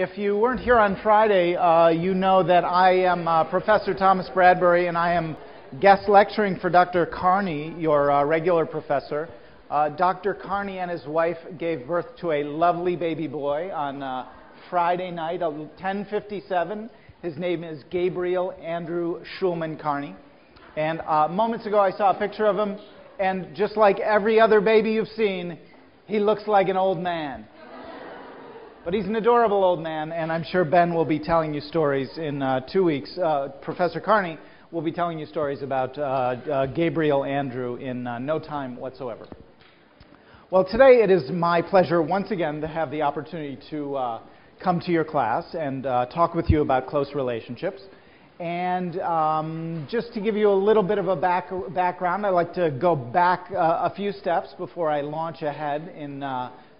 If you weren't here on Friday, you know that I am Professor Thomas Bradbury, and I am guest lecturing for Dr. Carney, your regular professor. Dr. Carney and his wife gave birth to a lovely baby boy on Friday night, 10:57. His name is Gabriel Andrew Schulman Carney. And moments ago, I saw a picture of him, and just like every other baby you've seen, he looks like an old man. But he's an adorable old man, and I'm sure Ben will be telling you stories in 2 weeks. Professor Carney will be telling you stories about Gabriel Andrew in no time whatsoever. Well, today it is my pleasure once again to have the opportunity to come to your class and talk with you about close relationships. And just to give you a little bit of a background, I'd like to go back a few steps before I launch ahead in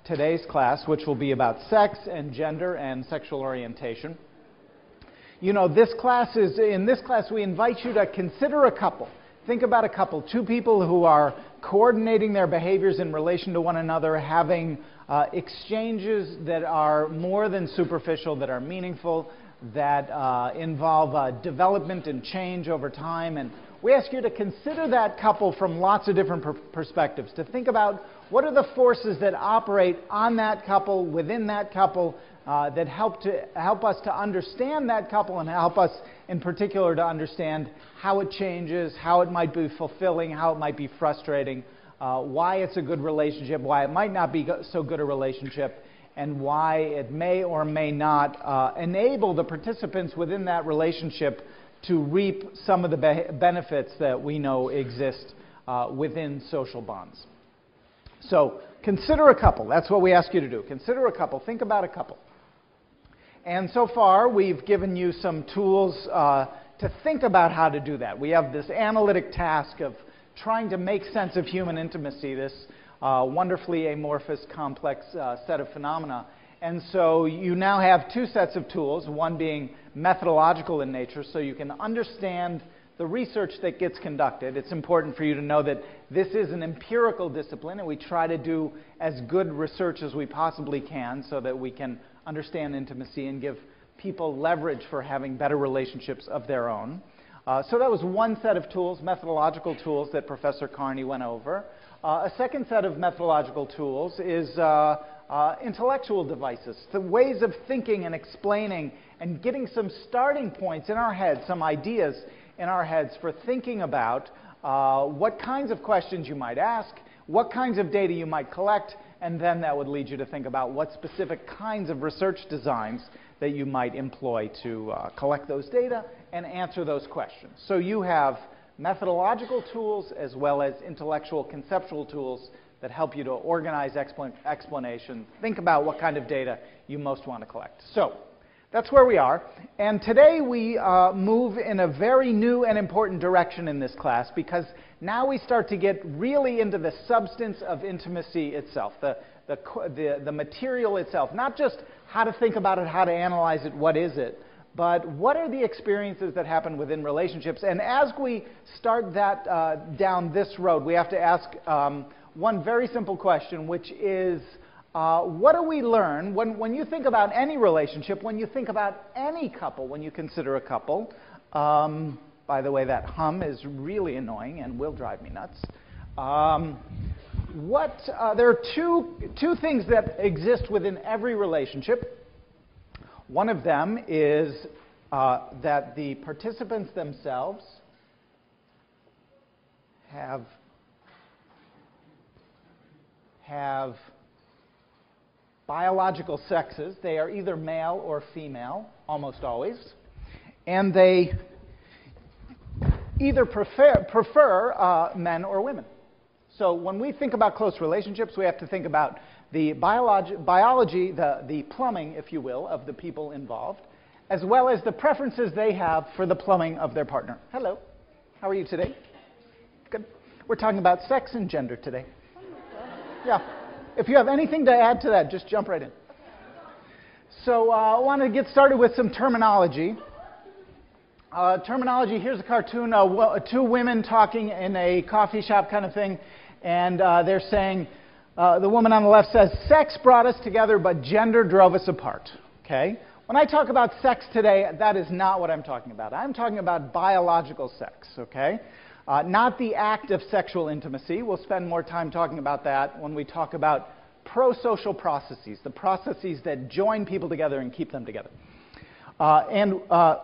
today's class, which will be about sex and gender and sexual orientation. You know, in this class we invite you to consider a couple. Think about a couple, two people who are coordinating their behaviors in relation to one another, having exchanges that are more than superficial, that are meaningful, that involve development and change over time. And we ask you to consider that couple from lots of different perspectives, to think about what are the forces that operate on that couple, within that couple, that help us to understand that couple and help us in particular to understand how it changes, how it might be fulfilling, how it might be frustrating, why it's a good relationship, why it might not be so good a relationship, and why it may or may not enable the participants within that relationship to reap some of the benefits that we know exist within social bonds. So consider a couple. That's what we ask you to do. Consider a couple. Think about a couple. And so far, we've given you some tools to think about how to do that. We have this analytic task of trying to make sense of human intimacy, this wonderfully amorphous, complex set of phenomena. And so you now have two sets of tools, one being methodological in nature, so you can understand the research that gets conducted. It's important for you to know that this is an empirical discipline, and we try to do as good research as we possibly can so that we can understand intimacy and give people leverage for having better relationships of their own. So that was one set of tools, methodological tools, that Professor Carney went over. A second set of methodological tools is intellectual devices, the ways of thinking and explaining and getting some starting points in our heads, some ideas in our heads for thinking about what kinds of questions you might ask, what kinds of data you might collect, and then that would lead you to think about what specific kinds of research designs that you might employ to collect those data and answer those questions. So you have methodological tools as well as intellectual conceptual tools that help you to organize explanation, think about what kind of data you most want to collect. So that's where we are. And today we move in a very new and important direction in this class, because now we start to get really into the substance of intimacy itself, the material itself, not just how to think about it, how to analyze it, what is it, but what are the experiences that happen within relationships. And as we start that down this road, we have to ask one very simple question, which is, what do we learn when you think about any relationship, when you think about any couple, when you consider a couple? By the way, that hum is really annoying and will drive me nuts. There are two things that exist within every relationship. One of them is that the participants themselves have biological sexes. They are either male or female, almost always, and they either prefer men or women. So when we think about close relationships, we have to think about the biology, the plumbing, if you will, of the people involved, as well as the preferences they have for the plumbing of their partner. Hello. How are you today? Good. We're talking about sex and gender today. Yeah. If you have anything to add to that, just jump right in. So I want to get started with some terminology. Here's a cartoon, two women talking in a coffee shop kind of thing, and they're saying, the woman on the left says, "Sex brought us together, but gender drove us apart." Okay? When I talk about sex today, that is not what I'm talking about. I'm talking about biological sex, okay? Not the act of sexual intimacy. We'll spend more time talking about that when we talk about pro-social processes, the processes that join people together and keep them together.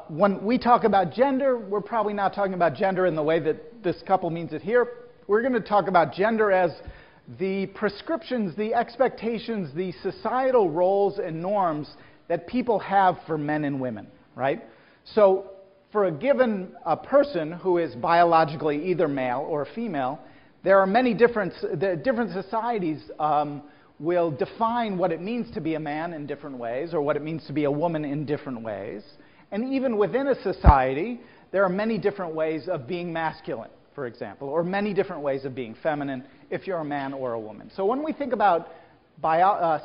When we talk about gender, we're probably not talking about gender in the way that this couple means it here. We're going to talk about gender as the prescriptions, the expectations, the societal roles and norms that people have for men and women, right? So for a given person who is biologically either male or female, there are many different societies will define what it means to be a man in different ways, or what it means to be a woman in different ways. And even within a society, there are many different ways of being masculine, for example, or many different ways of being feminine if you're a man or a woman. So when we think about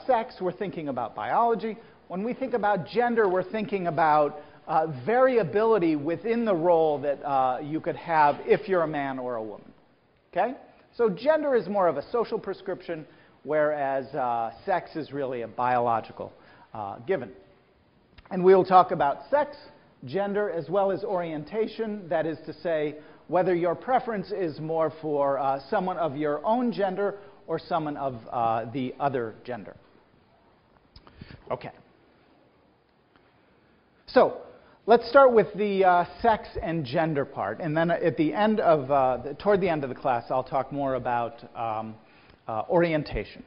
sex, we're thinking about biology. When we think about gender, we're thinking about variability within the role that you could have if you're a man or a woman. Okay? So gender is more of a social prescription, whereas sex is really a biological given. And we'll talk about sex, gender, as well as orientation. That is to say, whether your preference is more for someone of your own gender or someone of the other gender. Okay. So let's start with the sex and gender part, and then at the end of toward the end of the class, I'll talk more about orientation.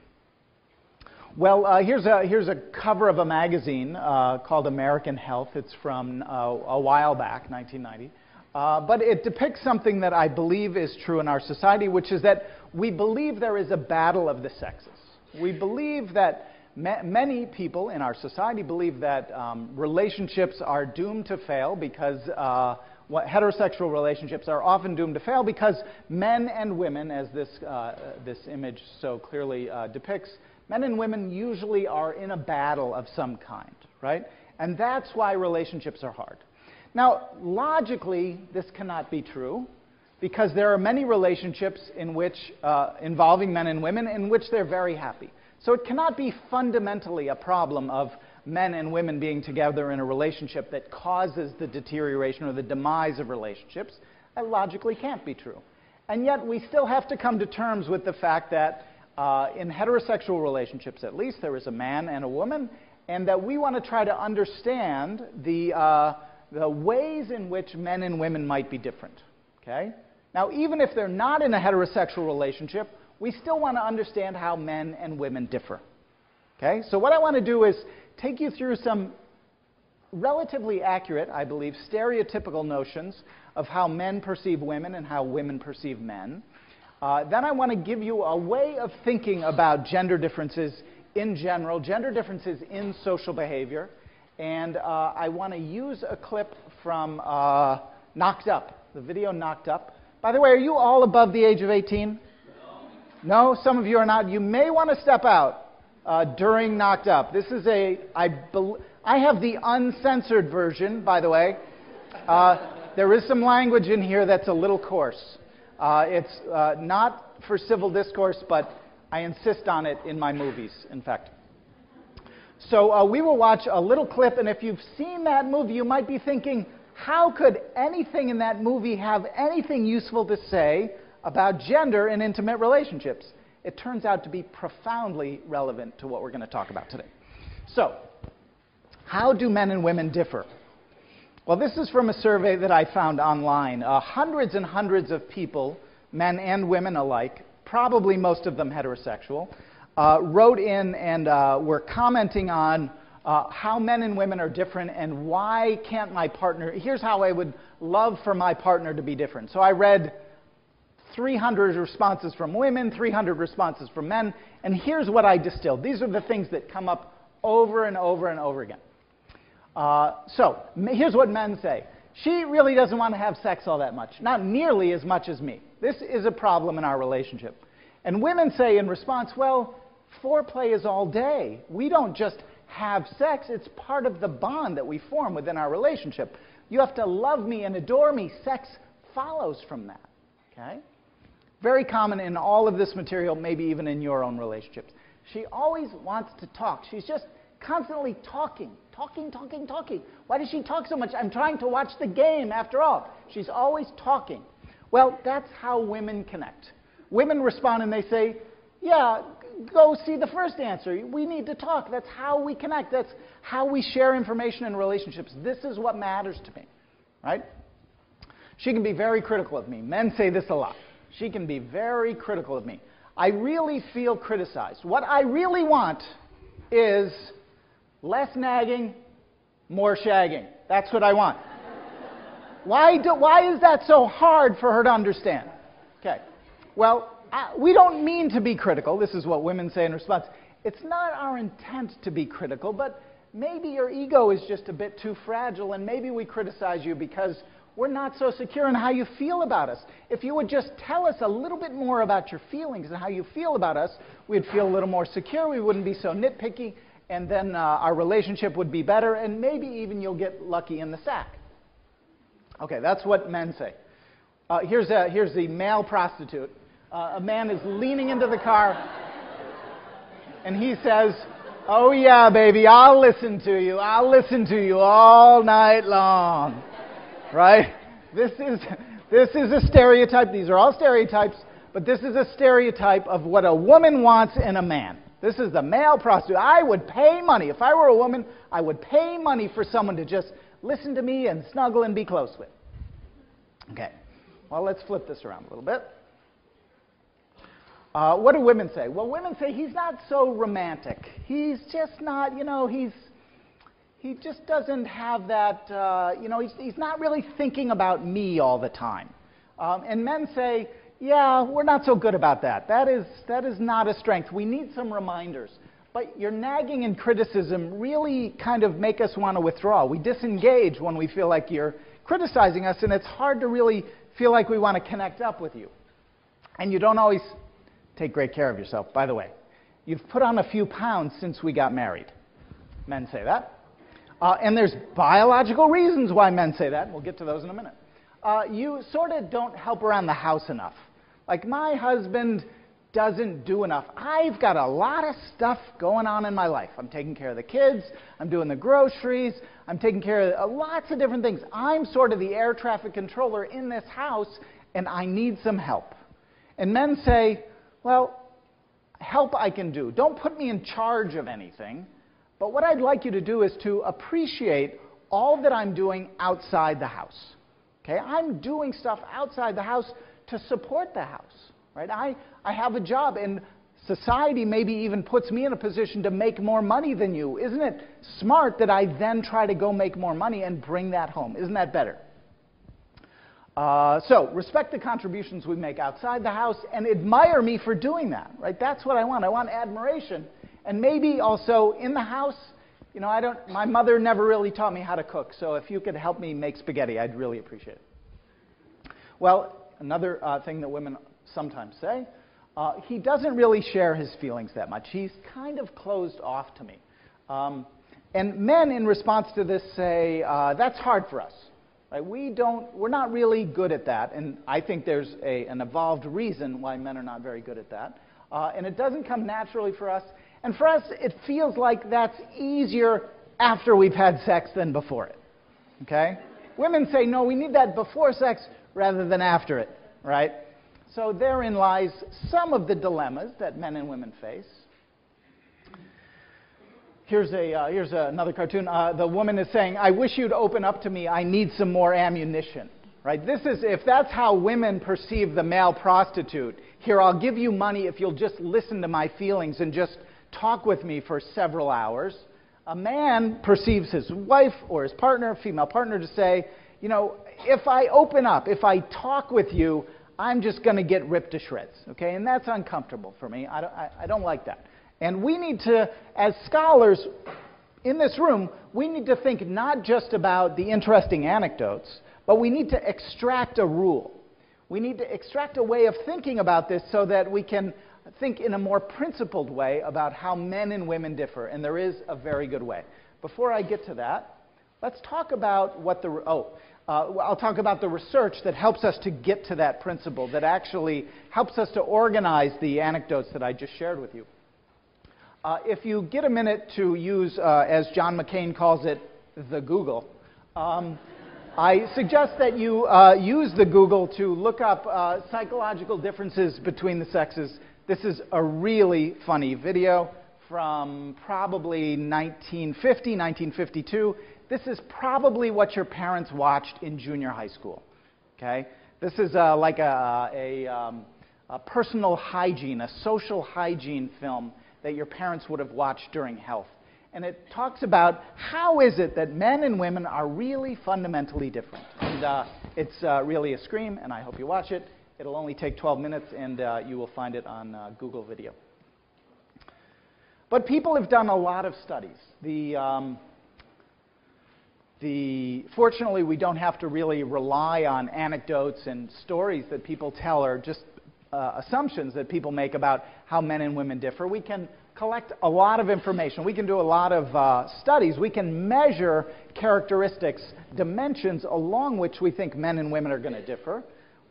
Well, here's a cover of a magazine called American Health. It's from a while back, 1990. But it depicts something that I believe is true in our society, which is that we believe there is a battle of the sexes. We believe that many people in our society believe that relationships are doomed to fail because heterosexual relationships are often doomed to fail because men and women, as this image so clearly depicts, men and women usually are in a battle of some kind, right? And that's why relationships are hard. Now, logically, this cannot be true because there are many relationships in which, involving men and women in which they're very happy. So it cannot be fundamentally a problem of men and women being together in a relationship that causes the deterioration or the demise of relationships. That logically can't be true. And yet we still have to come to terms with the fact that in heterosexual relationships at least, there is a man and a woman, and that we want to try to understand the ways in which men and women might be different. Okay? Now, even if they're not in a heterosexual relationship, we still want to understand how men and women differ. Okay? So what I want to do is take you through some relatively accurate, I believe, stereotypical notions of how men perceive women and how women perceive men. Then I want to give you a way of thinking about gender differences in general, gender differences in social behavior, and I want to use a clip from Knocked Up, the video Knocked Up. By the way, are you all above the age of 18? No, some of you are not. You may want to step out during Knocked Up. This is I have the uncensored version, by the way. There is some language in here that's a little coarse. It's not for civil discourse, but I insist on it in my movies, in fact. So we will watch a little clip, and if you've seen that movie, you might be thinking, how could anything in that movie have anything useful to say about gender and intimate relationships? It turns out to be profoundly relevant to what we're going to talk about today. So, how do men and women differ? Well, this is from a survey that I found online. Hundreds and hundreds of people, men and women alike, probably most of them heterosexual, wrote in and were commenting on how men and women are different and why can't my partner... Here's how I would love for my partner to be different. So I read 300 responses from women, 300 responses from men, and here's what I distilled. These are the things that come up over and over and over again. So here's what men say. She really doesn't want to have sex all that much, not nearly as much as me. This is a problem in our relationship. And women say in response, well, foreplay is all day. We don't just have sex. It's part of the bond that we form within our relationship. You have to love me and adore me. Sex follows from that. Okay? Very common in all of this material, maybe even in your own relationships. She always wants to talk. She's just constantly talking. Why does she talk so much? I'm trying to watch the game after all. She's always talking. Well, that's how women connect. Women respond and they say, yeah, go see the first answer. We need to talk. That's how we connect. That's how we share information in relationships. This is what matters to me, right? She can be very critical of me. Men say this a lot. She can be very critical of me. I really feel criticized. What I really want is less nagging, more shagging. That's what I want. Why is that so hard for her to understand? Okay. Well, we don't mean to be critical. This is what women say in response. It's not our intent to be critical, but maybe your ego is just a bit too fragile, and maybe we criticize you because we're not so secure in how you feel about us. If you would just tell us a little bit more about your feelings and how you feel about us, we'd feel a little more secure. We wouldn't be so nitpicky, and then our relationship would be better, and maybe even you'll get lucky in the sack. Okay, that's what men say. Here's the male prostitute. A man is leaning into the car, and he says, oh yeah, baby, I'll listen to you. I'll listen to you all night long. Right? This is a stereotype. These are all stereotypes, but this is a stereotype of what a woman wants in a man. This is the male prostitute. I would pay money. If I were a woman, I would pay money for someone to just listen to me and snuggle and be close with. Okay. Well, let's flip this around a little bit. What do women say? Well, women say he's not so romantic. He's just not, he just doesn't have that, he's not really thinking about me all the time. And men say, yeah, we're not so good about that. That is not a strength. We need some reminders. But your nagging and criticism really kind of make us want to withdraw. We disengage when we feel like you're criticizing us, and it's hard to really feel like we want to connect up with you. And you don't always take great care of yourself. By the way, you've put on a few pounds since we got married. Men say that. And there's biological reasons why men say that. We'll get to those in a minute. You sort of don't help around the house enough. Like, my husband doesn't do enough. I've got a lot of stuff going on in my life. I'm taking care of the kids. I'm doing the groceries. I'm taking care of lots of different things. I'm sort of the air traffic controller in this house, and I need some help. And men say, well, help I can do. Don't put me in charge of anything. But what I'd like you to do is to appreciate all that I'm doing outside the house. Okay? I'm doing stuff outside the house to support the house. Right? I have a job, and society maybe even puts me in a position to make more money than you. Isn't it smart that I then try to go make more money and bring that home? Isn't that better? So respect the contributions we make outside the house and admire me for doing that. Right? That's what I want. I want admiration. And maybe also in the house, my mother never really taught me how to cook. So if you could help me make spaghetti, I'd really appreciate it. Well, another thing that women sometimes say, he doesn't really share his feelings that much. He's kind of closed off to me. And men, in response to this, say, that's hard for us. Right? We're not really good at that. And I think there's an evolved reason why men are not very good at that. And it doesn't come naturally for us. And for us, it feels like that's easier after we've had sex than before it. Okay? Women say, no, we need that before sex rather than after it. Right? So therein lies some of the dilemmas that men and women face. Here's another cartoon. The woman is saying, I wish you'd open up to me. I need some more ammunition. Right? If that's how women perceive the male prostitute, here, I'll give you money if you'll just listen to my feelings and just talk with me for several hours. A man perceives his wife or his partner, female partner, to say, if I open up, if I talk with you, I'm just going to get ripped to shreds. Okay? And that's uncomfortable for me. I don't like that. And we need to, as scholars in this room, we need to think not just about the interesting anecdotes, but we need to extract a rule. We need to extract a way of thinking about this so that we can think in a more principled way about how men and women differ. And there is a very good way. Before I get to that, let's talk about I'll talk about the research that helps us to get to that principle, that actually helps us to organize the anecdotes that I just shared with you. If you get a minute to use, as John McCain calls it, the Google, I suggest that you use the Google to look up psychological differences between the sexes. This is a really funny video from probably 1950, 1952. This is probably what your parents watched in junior high school. Okay? This is like a personal hygiene, a social hygiene film that your parents would have watched during health. And it talks about how is it that men and women are really fundamentally different. And it's really a scream, and I hope you watch it. It'll only take 12 minutes, and you will find it on Google Video. But people have done a lot of studies. Fortunately, we don't have to really rely on anecdotes and stories that people tell or just assumptions that people make about how men and women differ. We can collect a lot of information. We can do a lot of studies. We can measure characteristics, dimensions along which we think men and women are going to differ.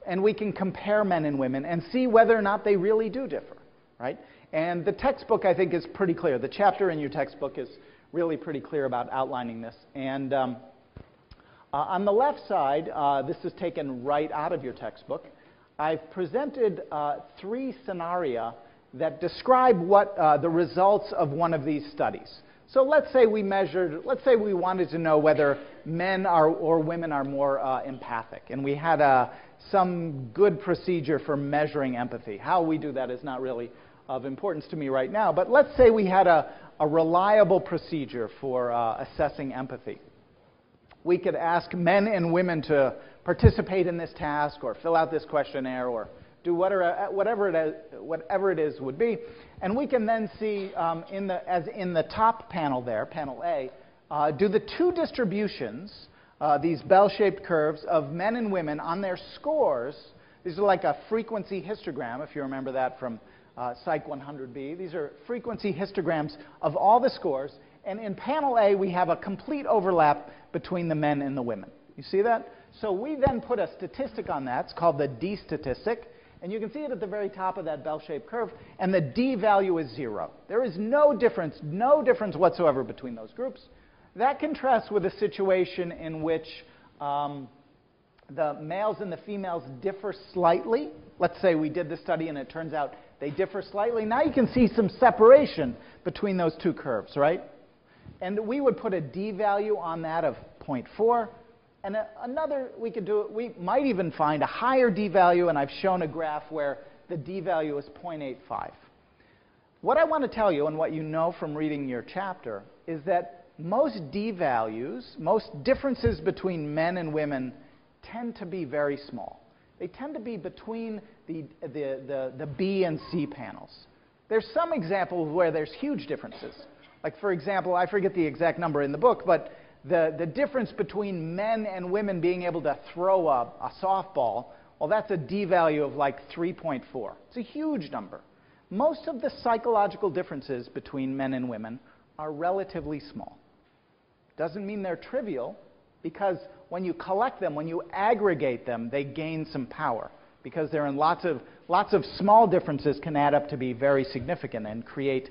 And we can compare men and women and see whether or not they really do differ, right? And the textbook, I think, is pretty clear. The chapter in your textbook is really pretty clear about outlining this. And on the left side, this is taken right out of your textbook. I've presented 3 scenaria that describe what the results of one of these studies. So let's say we wanted to know whether men or women are more empathic, and we had some good procedure for measuring empathy. How we do that is not really of importance to me right now, but let's say we had a reliable procedure for assessing empathy. We could ask men and women to participate in this task or fill out this questionnaire or do whatever it is would be. And we can then see, as in the top panel there, panel A, do the 2 distributions, these bell-shaped curves of men and women on their scores. These are like a frequency histogram, if you remember that from Psych 100B. These are frequency histograms of all the scores. And in panel A, we have a complete overlap between the men and the women. You see that? So we then put a statistic on that. It's called the D statistic. And you can see it at the very top of that bell-shaped curve. And the D value is 0. There is no difference whatsoever between those groups. That contrasts with a situation in which the males and the females differ slightly. Let's say we did the study and it turns out they differ slightly. Now you can see some separation between those 2 curves, right? And we would put a D value on that of 0.4. And we might even find a higher D value, and I've shown a graph where the D value is 0.85. What I want to tell you, and what you know from reading your chapter, is that most D values, most differences between men and women tend to be very small. They tend to be between the B and C panels. There's some examples where there's huge differences. Like, for example, I forget the exact number in the book, but the difference between men and women being able to throw a softball, well, that's a D value of like 3.4. It's a huge number. Most of the psychological differences between men and women are relatively small. Doesn't mean they're trivial, because when you collect them, when you aggregate them, they gain some power, because they're in lots of small differences can add up to be very significant and create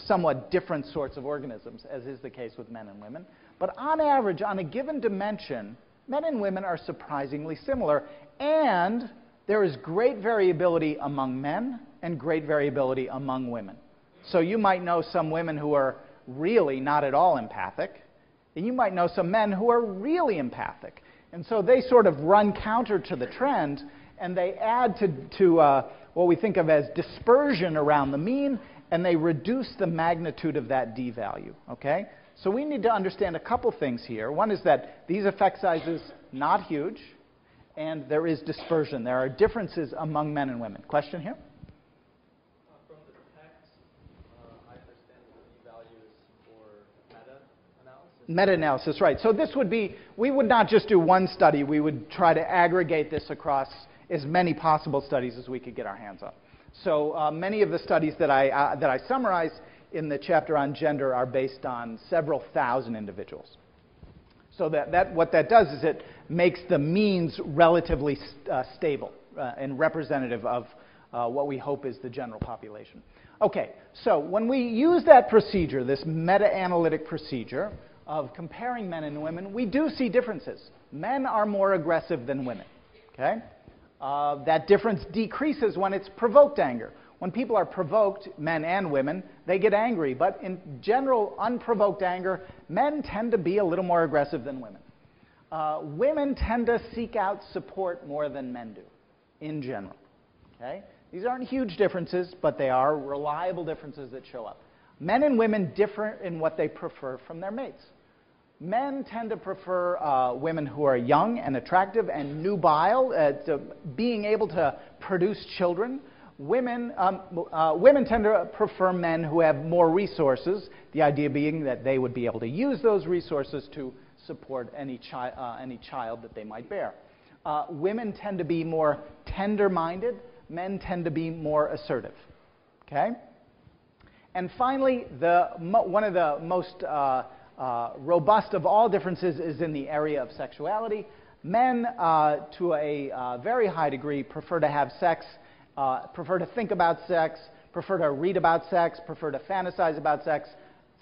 somewhat different sorts of organisms, as is the case with men and women. But on average, on a given dimension, men and women are surprisingly similar, and there is great variability among men and great variability among women. So you might know some women who are really not at all empathic, and you might know some men who are really empathic. And so they sort of run counter to the trend, and they add to what we think of as dispersion around the mean, and they reduce the magnitude of that D value, okay? So we need to understand a couple things here. One is that these effect sizes not huge, and there is dispersion. There are differences among men and women. Question here? From the text, I understand the D values for meta-analysis. Meta-analysis, right. So this would be, we would not just do one study. We would try to aggregate this across as many possible studies as we could get our hands on. So many of the studies that I summarize in the chapter on gender are based on several thousand individuals. So what that does is it makes the means relatively stable and representative of what we hope is the general population. Okay, so when we use that procedure, this meta-analytic procedure of comparing men and women, we do see differences. Men are more aggressive than women. Okay? That difference decreases when it's provoked anger. When people are provoked, men and women, they get angry. But in general, unprovoked anger, men tend to be a little more aggressive than women. Women tend to seek out support more than men do, in general. Okay? These aren't huge differences, but they are reliable differences that show up. Men and women differ in what they prefer from their mates. Men tend to prefer women who are young and attractive and nubile, being able to produce children. Women tend to prefer men who have more resources, the idea being that they would be able to use those resources to support any child that they might bear. Women tend to be more tender-minded. Men tend to be more assertive. Okay? And finally, one of the most robust of all differences is in the area of sexuality. Men, to a very high degree, prefer to have sex, prefer to think about sex, prefer to read about sex, prefer to fantasize about sex,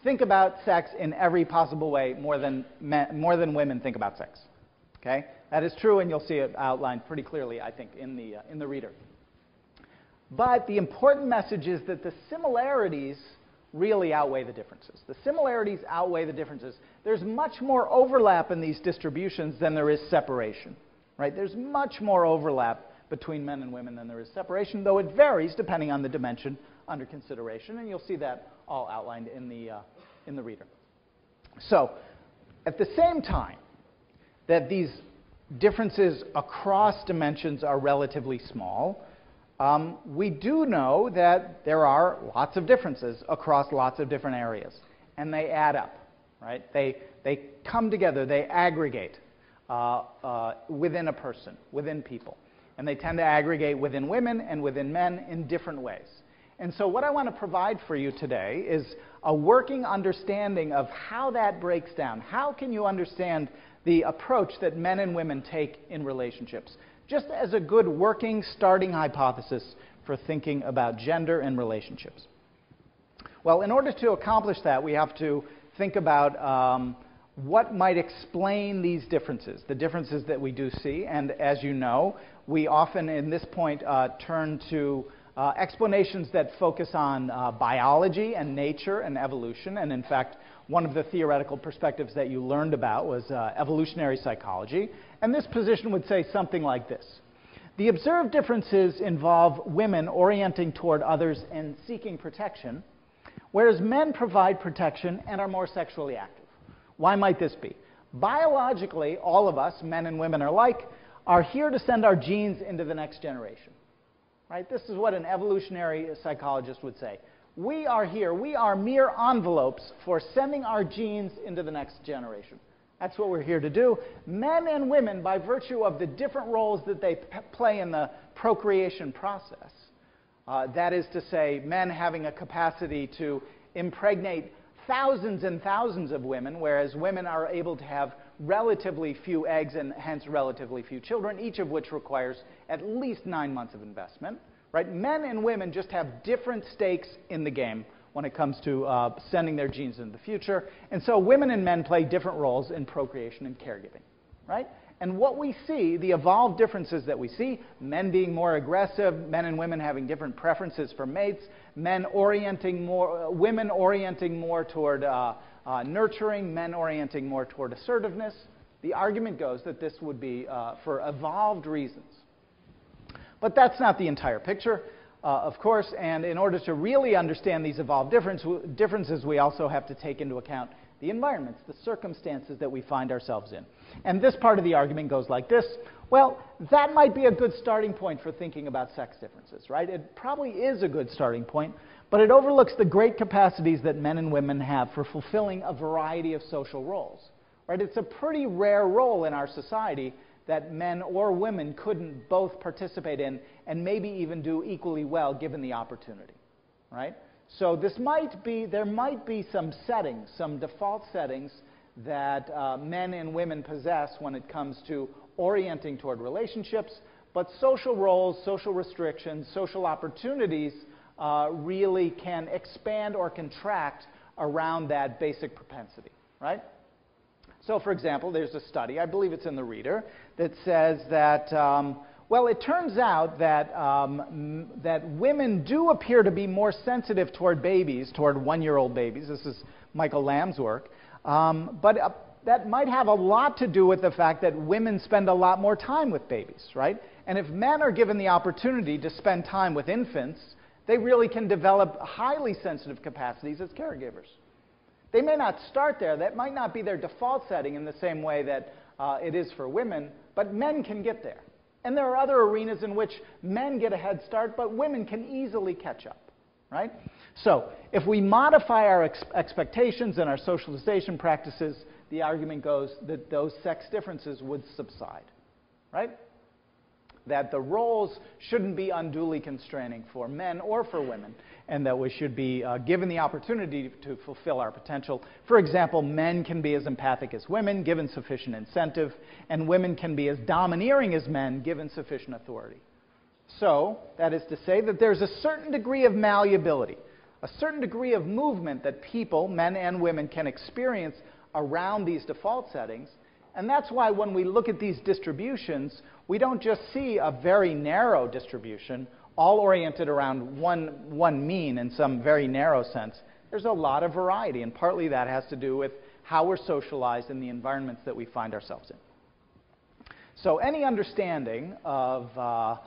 think about sex in every possible way more than women think about sex. Okay? That is true, and you'll see it outlined pretty clearly, I think, in the reader. But the important message is that the similarities really outweigh the differences. The similarities outweigh the differences. There's much more overlap in these distributions than there is separation. Right? There's much more overlap between men and women than there is separation, though it varies depending on the dimension under consideration, and you'll see that all outlined in the reader. So, at the same time that these differences across dimensions are relatively small, we do know that there are lots of differences across lots of different areas, and they add up, right? They come together, they aggregate within a person, within people, and they tend to aggregate within women and within men in different ways. And so what I want to provide for you today is a working understanding of how that breaks down. How can you understand the approach that men and women take in relationships? Just as a good working starting hypothesis for thinking about gender and relationships. Well, in order to accomplish that, we have to think about what might explain these differences, the differences that we do see. And as you know, we often, in this point, turn to explanations that focus on biology and nature and evolution. And in fact, one of the theoretical perspectives that you learned about was evolutionary psychology. And this position would say something like this. The observed differences involve women orienting toward others and seeking protection, whereas men provide protection and are more sexually active. Why might this be? Biologically, all of us, men and women alike, are here to send our genes into the next generation. Right? This is what an evolutionary psychologist would say. We are here. We are mere envelopes for sending our genes into the next generation. That's what we're here to do. Men and women, by virtue of the different roles that they play in the procreation process, that is to say, men having a capacity to impregnate thousands and thousands of women, whereas women are able to have relatively few eggs and hence relatively few children, each of which requires at least 9 months of investment. Right? Men and women just have different stakes in the game when it comes to sending their genes into the future. And so women and men play different roles in procreation and caregiving. Right? And what we see, the evolved differences that we see, men being more aggressive, men and women having different preferences for mates, women orienting more toward nurturing, men orienting more toward assertiveness. The argument goes that this would be for evolved reasons. But that's not the entire picture, of course, and in order to really understand these evolved differences, we also have to take into account the environments, the circumstances that we find ourselves in. And this part of the argument goes like this. Well, that might be a good starting point for thinking about sex differences, right? It probably is a good starting point, but it overlooks the great capacities that men and women have for fulfilling a variety of social roles, right? It's a pretty rare role in our society that men or women couldn't both participate in and maybe even do equally well given the opportunity, right? So there might be some settings, some default settings that men and women possess when it comes to orienting toward relationships, but social roles, social restrictions, social opportunities really can expand or contract around that basic propensity, right? So, for example, there's a study, I believe it's in the Reader, that says that, well, it turns out that, that women do appear to be more sensitive toward babies, toward one-year-old babies. This is Michael Lamb's work. But that might have a lot to do with the fact that women spend a lot more time with babies, right? And if men are given the opportunity to spend time with infants, they really can develop highly sensitive capacities as caregivers. They may not start there. That might not be their default setting in the same way that it is for women, but men can get there. And there are other arenas in which men get a head start, but women can easily catch up, right? So if we modify our expectations and our socialization practices, the argument goes that those sex differences would subside, right? That the roles shouldn't be unduly constraining for men or for women, and that we should be given the opportunity to fulfill our potential. For example, men can be as empathic as women, given sufficient incentive, and women can be as domineering as men, given sufficient authority. So, that is to say that there's a certain degree of malleability, a certain degree of movement that people, men and women, can experience around these default settings. And that's why when we look at these distributions, we don't just see a very narrow distribution, all oriented around one mean in some very narrow sense. There's a lot of variety, and partly that has to do with how we're socialized in the environments that we find ourselves in. So any understanding of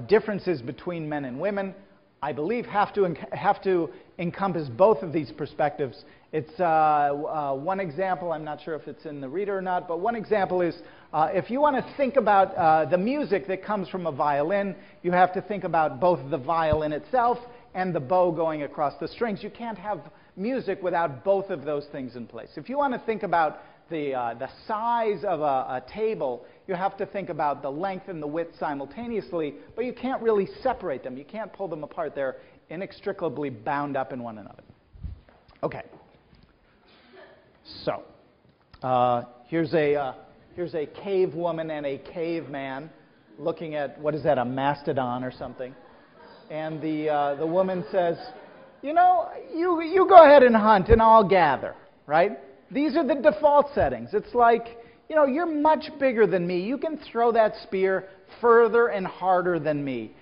differences between men and women, I believe, have to encompass both of these perspectives. It's one example, I'm not sure if it's in the Reader or not, but one example is if you want to think about the music that comes from a violin, you have to think about both the violin itself and the bow going across the strings. You can't have music without both of those things in place. If you want to think about the size of a table, you have to think about the length and the width simultaneously, but you can't really separate them. You can't pull them apart. They're inextricably bound up in one another. Okay. So, here's a cave woman and a caveman looking at, what is that, a mastodon or something. And the woman says, you know, you go ahead and hunt and I'll gather, right? These are the default settings. It's like, you know, you're much bigger than me. You can throw that spear further and harder than me.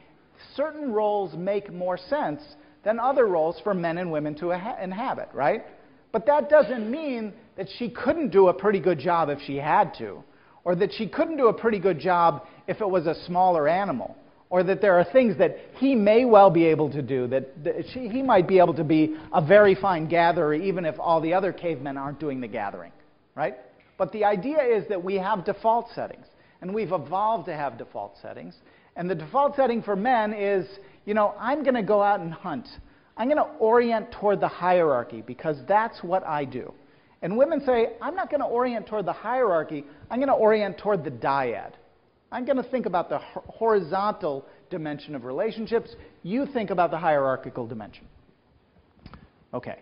Certain roles make more sense than other roles for men and women to inhabit, right? But that doesn't mean that she couldn't do a pretty good job if she had to, or that she couldn't do a pretty good job if it was a smaller animal, or that there are things that he may well be able to do, that he might be able to be a very fine gatherer even if all the other cavemen aren't doing the gathering, right? But the idea is that we have default settings, and we've evolved to have default settings. And the default setting for men is, you know, I'm going to go out and hunt. I'm going to orient toward the hierarchy because that's what I do. And women say, I'm not going to orient toward the hierarchy. I'm going to orient toward the dyad. I'm going to think about the horizontal dimension of relationships. You think about the hierarchical dimension. Okay.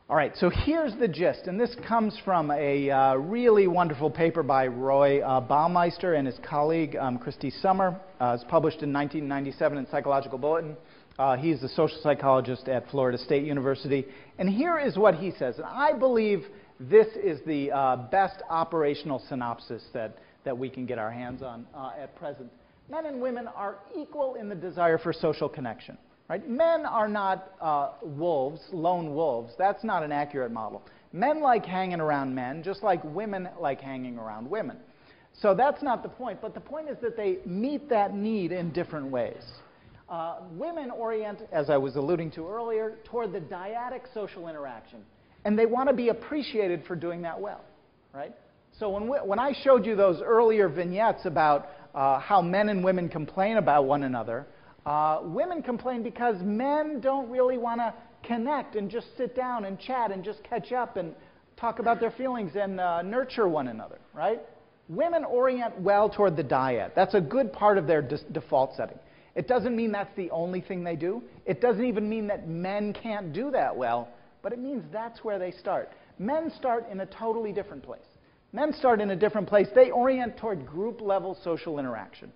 All right, so here's the gist, and this comes from a really wonderful paper by Roy Baumeister and his colleague, Christy Summer. It's published in 1997 in Psychological Bulletin. He's a social psychologist at Florida State University. And here is what he says, and I believe this is the best operational synopsis that we can get our hands on at present. Men and women are equal in the desire for social connection. Right? Men are not wolves, lone wolves. That's not an accurate model. Men like hanging around men, just like women like hanging around women. So that's not the point. But the point is that they meet that need in different ways. Women orient, as I was alluding to earlier, toward the dyadic social interaction. And they want to be appreciated for doing that well. Right? So when I showed you those earlier vignettes about how men and women complain about one another, women complain because men don't really want to connect and just sit down and chat and just catch up and talk about their feelings and nurture one another, right? Women orient well toward the dyad. That's a good part of their default setting. It doesn't mean that's the only thing they do. It doesn't even mean that men can't do that well, but it means that's where they start. Men start in a totally different place. Men start in a different place. They orient toward group-level social interaction.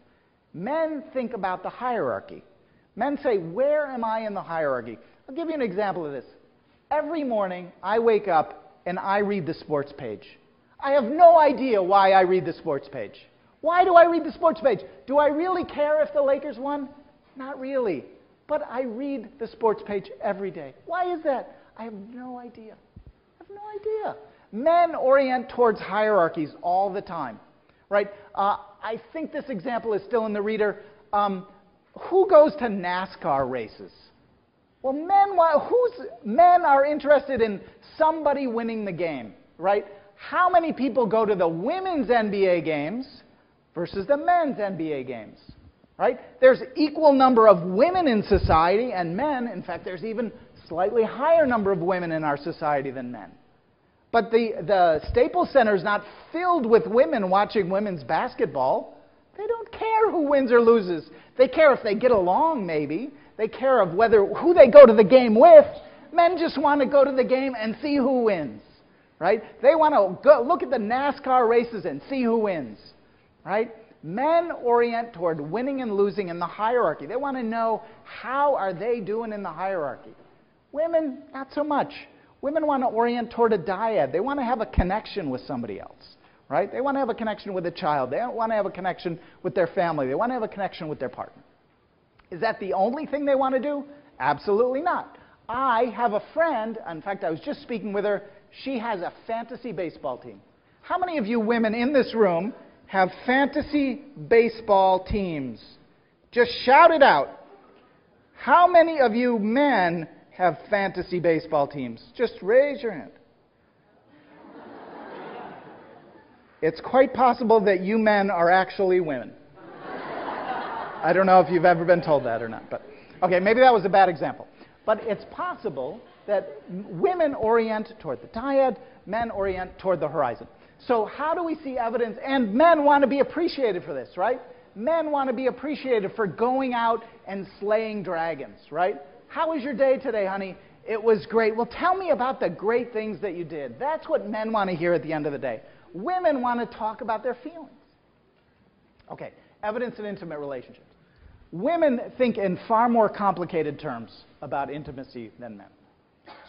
Men think about the hierarchy. Men say, where am I in the hierarchy? I'll give you an example of this. Every morning, I wake up and I read the sports page. I have no idea why I read the sports page. Why do I read the sports page? Do I really care if the Lakers won? Not really. But I read the sports page every day. Why is that? I have no idea. I have no idea. Men orient towards hierarchies all the time, right? I think this example is still in the reader. Who goes to NASCAR races? Well, men are interested in somebody winning the game, right? How many people go to the women's NBA games versus the men's NBA games, right? There's equal number of women in society and men. In fact, there's even slightly higher number of women in our society than men. But the Staples Center is not filled with women watching women's basketball. They don't care who wins or loses. They care if they get along, maybe. They care of who they go to the game with. Men just want to go to the game and see who wins, right? They want to go look at the NASCAR races and see who wins, right? Men orient toward winning and losing in the hierarchy. They want to know, how are they doing in the hierarchy? Women, not so much. Women want to orient toward a dyad. They want to have a connection with somebody else, right? They want to have a connection with a child. They want to have a connection with their family. They want to have a connection with their partner. Is that the only thing they want to do? Absolutely not. I have a friend, in fact, I was just speaking with her. She has a fantasy baseball team. How many of you women in this room have fantasy baseball teams? Just shout it out. How many of you men have fantasy baseball teams? Just raise your hand. It's quite possible that you men are actually women. I don't know if you've ever been told that or not, but okay, maybe that was a bad example. But it's possible that women orient toward the dyad, men orient toward the horizon. So how do we see evidence? And men want to be appreciated for this, right? Men want to be appreciated for going out and slaying dragons, right? How was your day today, honey? It was great. Well, tell me about the great things that you did. That's what men want to hear at the end of the day. Women want to talk about their feelings. Okay, evidence in intimate relationships. Women think in far more complicated terms about intimacy than men.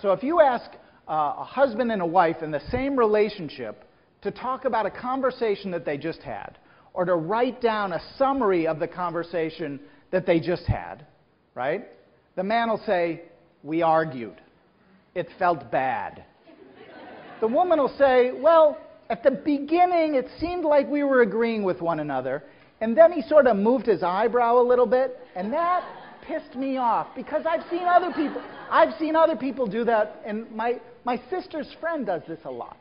So if you ask a husband and a wife in the same relationship to talk about a conversation that they just had, or to write down a summary of the conversation that they just had, right? The man will say, we argued. It felt bad. The woman will say, well, at the beginning it seemed like we were agreeing with one another, and then he sort of moved his eyebrow a little bit, and that pissed me off because I've seen other people do that, and my sister's friend does this a lot.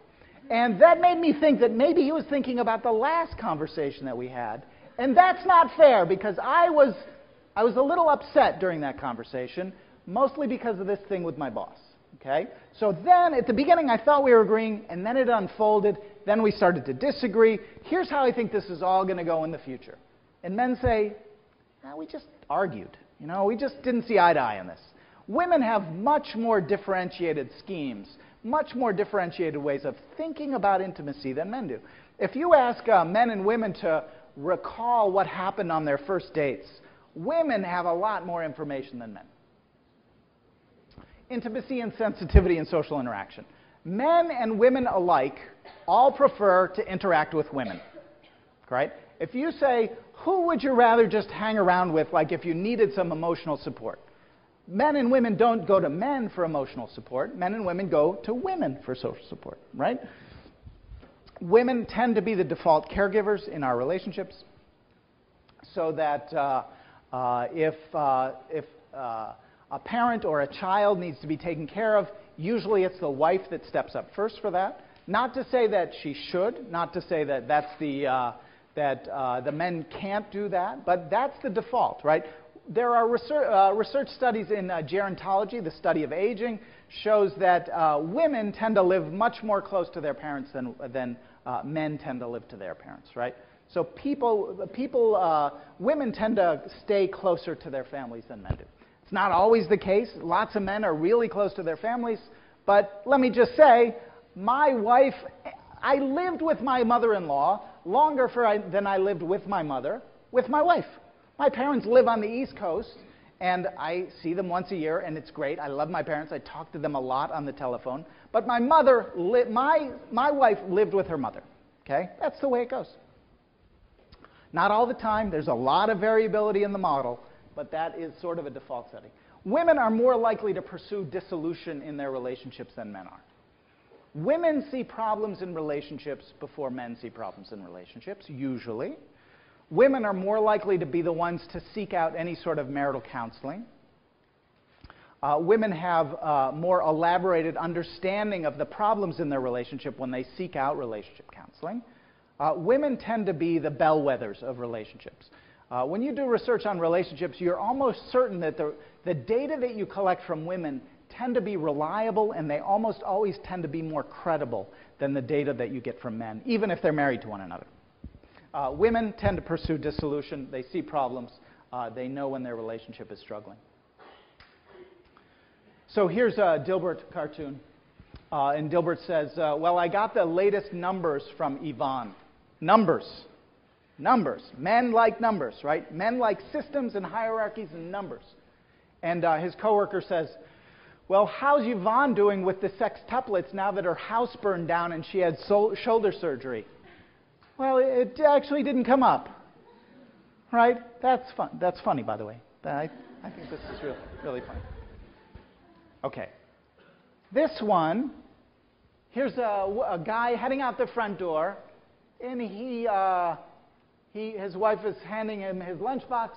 And that made me think that maybe he was thinking about the last conversation that we had, and that's not fair because I was a little upset during that conversation, mostly because of this thing with my boss. Okay? So then, at the beginning, I thought we were agreeing, and then it unfolded. Then we started to disagree. Here's how I think this is all going to go in the future. And men say, we just argued. We just didn't see eye to eye on this. Women have much more differentiated schemes, much more differentiated ways of thinking about intimacy than men do. If you ask men and women to recall what happened on their first dates, women have a lot more information than men. Intimacy and sensitivity in social interaction. Men and women alike all prefer to interact with women, right? If you say, who would you rather just hang around with, like if you needed some emotional support? Men and women don't go to men for emotional support. Men and women go to women for social support, right? Women tend to be the default caregivers in our relationships, so that if a parent or a child needs to be taken care of, usually it's the wife that steps up first for that. Not to say that she should, not to say that the men can't do that, but that's the default, right? There are research studies in gerontology, the study of aging, shows that women tend to live much more close to their parents than men tend to live to their parents, right? So women tend to stay closer to their families than men do. It's not always the case. Lots of men are really close to their families. But let me just say, my wife I lived with my mother-in-law longer than I lived with my mother, with my wife. My parents live on the East Coast, and I see them once a year, and it's great. I love my parents. I talk to them a lot on the telephone. But my wife lived with her mother. Okay? That's the way it goes. Not all the time. There's a lot of variability in the model, but that is sort of a default setting. Women are more likely to pursue dissolution in their relationships than men are. Women see problems in relationships before men see problems in relationships, usually. Women are more likely to be the ones to seek out any sort of marital counseling. Women have more elaborated understanding of the problems in their relationship when they seek out relationship counseling. Women tend to be the bellwethers of relationships. When you do research on relationships, you're almost certain that the data that you collect from women tend to be reliable, and they almost always tend to be more credible than the data that you get from men, even if they're married to one another. Women tend to pursue dissolution. They see problems. They know when their relationship is struggling. So here's a Dilbert cartoon. And Dilbert says, well, I got the latest numbers from Yvonne. Numbers. Numbers. Men like numbers, right? Men like systems and hierarchies and numbers. And his coworker says, well, how's Yvonne doing with the sextuplets now that her house burned down and she had shoulder surgery? Well, it actually didn't come up. Right? That's fun. That's funny, by the way. I think this is really funny. Okay. This one, here's a guy heading out the front door, and his wife is handing him his lunchbox,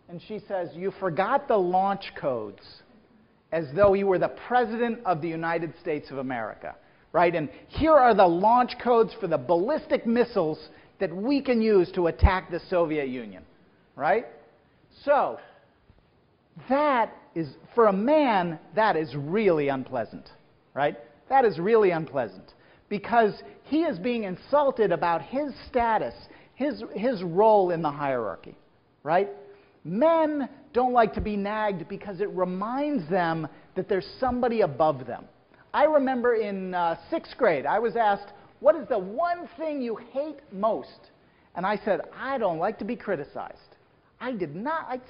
and she says, "You forgot the launch codes," as though he were the President of the United States of America, right? And here are the launch codes for the ballistic missiles that we can use to attack the Soviet Union, right? So, that is, for a man, that is really unpleasant, right? That is really unpleasant because he is being insulted about his status, his role in the hierarchy, right? Men don't like to be nagged because it reminds them that there's somebody above them. I remember in 6th grade, I was asked, what is the one thing you hate most? And I said, I don't like to be criticized. I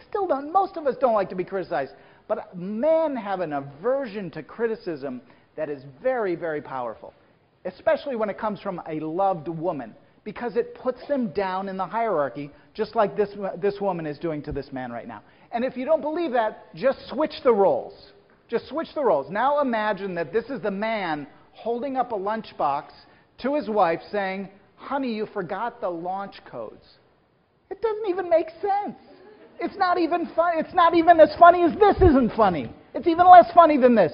still don't, most of us don't like to be criticized. But men have an aversion to criticism that is very, very powerful, especially when it comes from a loved woman, because it puts them down in the hierarchy, just like this woman is doing to this man right now. And if you don't believe that, just switch the roles. Just switch the roles. Now imagine that this is the man holding up a lunchbox to his wife saying, honey, you forgot the launch codes. It doesn't even make sense. It's not even funny. It's not even as funny as this isn't funny. It's even less funny than this.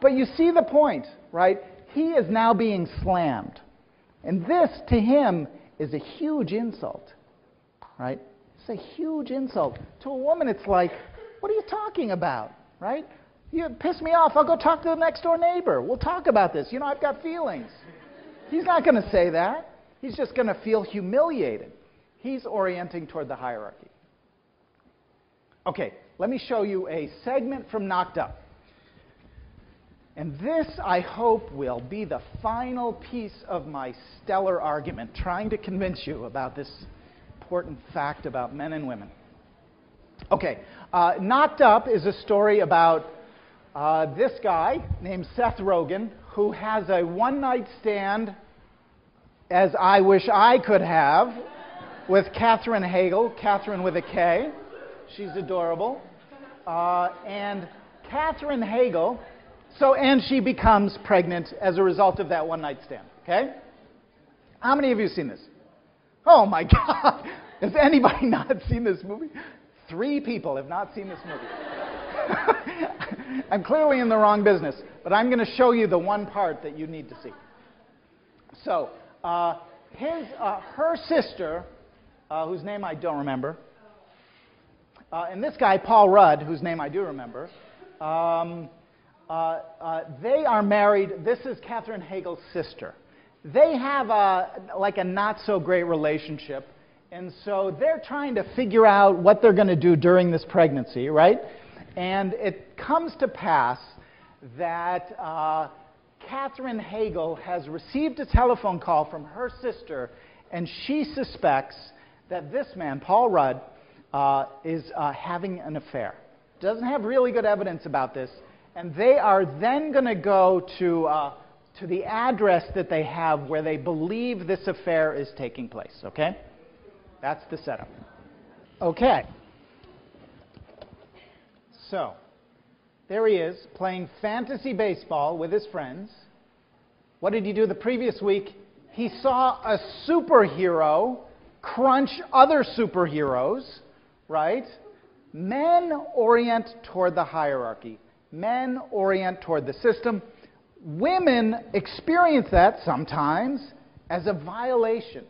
But you see the point, right? He is now being slammed. And this, to him, is a huge insult, right? It's a huge insult. To a woman, it's like, what are you talking about, right? You piss me off, I'll go talk to the next door neighbor. We'll talk about this. You know, I've got feelings. He's not going to say that. He's just going to feel humiliated. He's orienting toward the hierarchy. Okay, let me show you a segment from Knocked Up. And this, I hope, will be the final piece of my stellar argument, trying to convince you about this important fact about men and women. Okay, Knocked Up is a story about this guy named Seth Rogen, who has a one-night stand, as I wish I could have, with Katherine Hagel, Katherine with a K. She's adorable. And Katherine Hagel, and she becomes pregnant as a result of that one-night stand, okay? How many of you have seen this? Oh my God! Has anybody not seen this movie? 3 people have not seen this movie. I'm clearly in the wrong business, but I'm going to show you the one part that you need to see. So, her sister, whose name I don't remember, and this guy, Paul Rudd, whose name I do remember, they are married. This is Katherine Hagel's sister. They have a not-so-great relationship, and so they're trying to figure out what they're going to do during this pregnancy, right? And it comes to pass that Catherine Hagel has received a telephone call from her sister, and she suspects that this man, Paul Rudd, is having an affair. Doesn't have really good evidence about this, and they are then going to go to the address that they have where they believe this affair is taking place, okay? That's the setup. Okay. So, there he is, playing fantasy baseball with his friends. What did he do the previous week? He saw a superhero crunch other superheroes, right? Men orient toward the hierarchy. Men orient toward the system. Women experience that sometimes as a violation.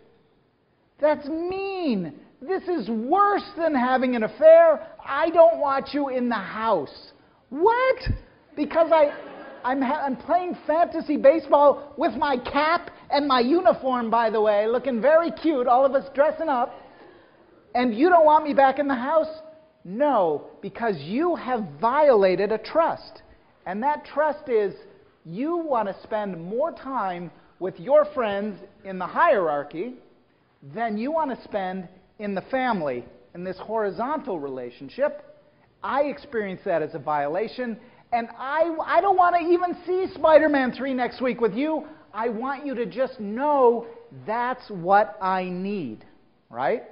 That's mean. This is worse than having an affair. I don't want you in the house. What? Because I'm playing fantasy baseball with my cap and my uniform, by the way, looking very cute, all of us dressing up, and you don't want me back in the house? No, because you have violated a trust. And that trust is you want to spend more time with your friends in the hierarchy than you want to spend in the family, in this horizontal relationship. I experience that as a violation, and I don't want to even see Spider-Man 3 next week with you. I want you to just know that's what I need, right?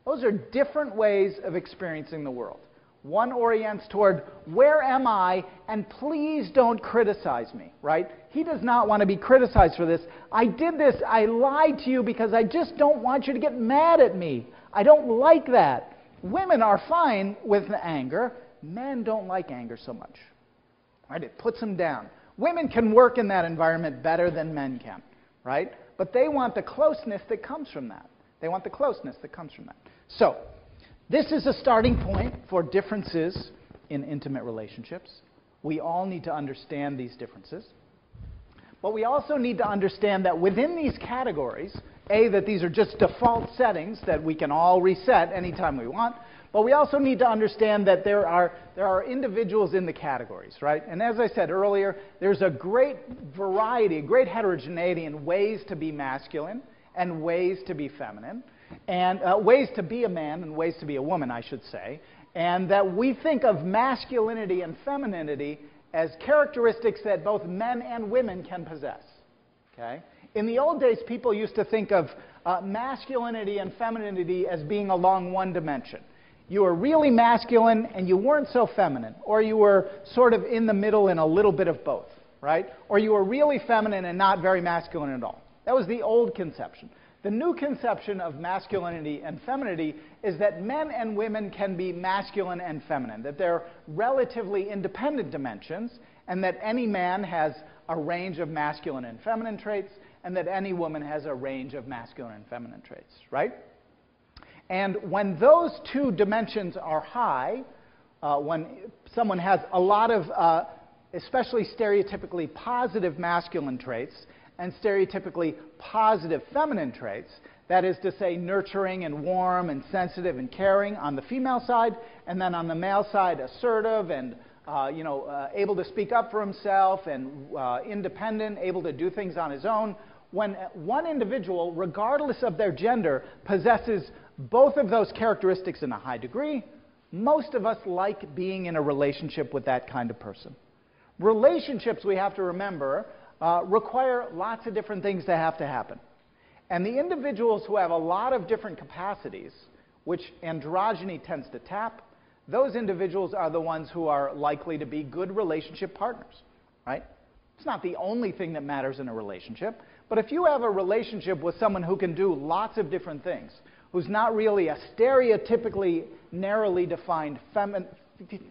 Those are different ways of experiencing the world. One orients toward, where am I, and please don't criticize me, right? He does not want to be criticized for this. I did this, I lied to you because I just don't want you to get mad at me. I don't like that. Women are fine with anger. Men don't like anger so much, right? It puts them down. Women can work in that environment better than men can, right? But they want the closeness that comes from that. They want the closeness that comes from that. So, this is a starting point for differences in intimate relationships. We all need to understand these differences. But we also need to understand that within these categories, that these are just default settings that we can all reset anytime we want. But we also need to understand that there are individuals in the categories, right? And as I said earlier, there's a great variety, great heterogeneity in ways to be masculine and ways to be feminine, and ways to be a man and ways to be a woman, I should say. And that we think of masculinity and femininity as characteristics that both men and women can possess, okay? In the old days, people used to think of masculinity and femininity as being along one dimension. You were really masculine and you weren't so feminine, or you were sort of in the middle and a little bit of both, right? Or you were really feminine and not very masculine at all. That was the old conception. The new conception of masculinity and femininity is that men and women can be masculine and feminine, that they're relatively independent dimensions, and that any man has a range of masculine and feminine traits, and that any woman has a range of masculine and feminine traits, right? And when those two dimensions are high, when someone has a lot of especially stereotypically positive masculine traits and stereotypically positive feminine traits, that is to say nurturing and warm and sensitive and caring on the female side, and then on the male side assertive and able to speak up for himself and independent, able to do things on his own. When one individual, regardless of their gender, possesses both of those characteristics in a high degree, most of us like being in a relationship with that kind of person. Relationships, we have to remember, require lots of different things that have to happen. And the individuals who have a lot of different capacities, which androgyny tends to tap, those individuals are the ones who are likely to be good relationship partners, right? It's not the only thing that matters in a relationship, but if you have a relationship with someone who can do lots of different things, who's not really a stereotypically narrowly defined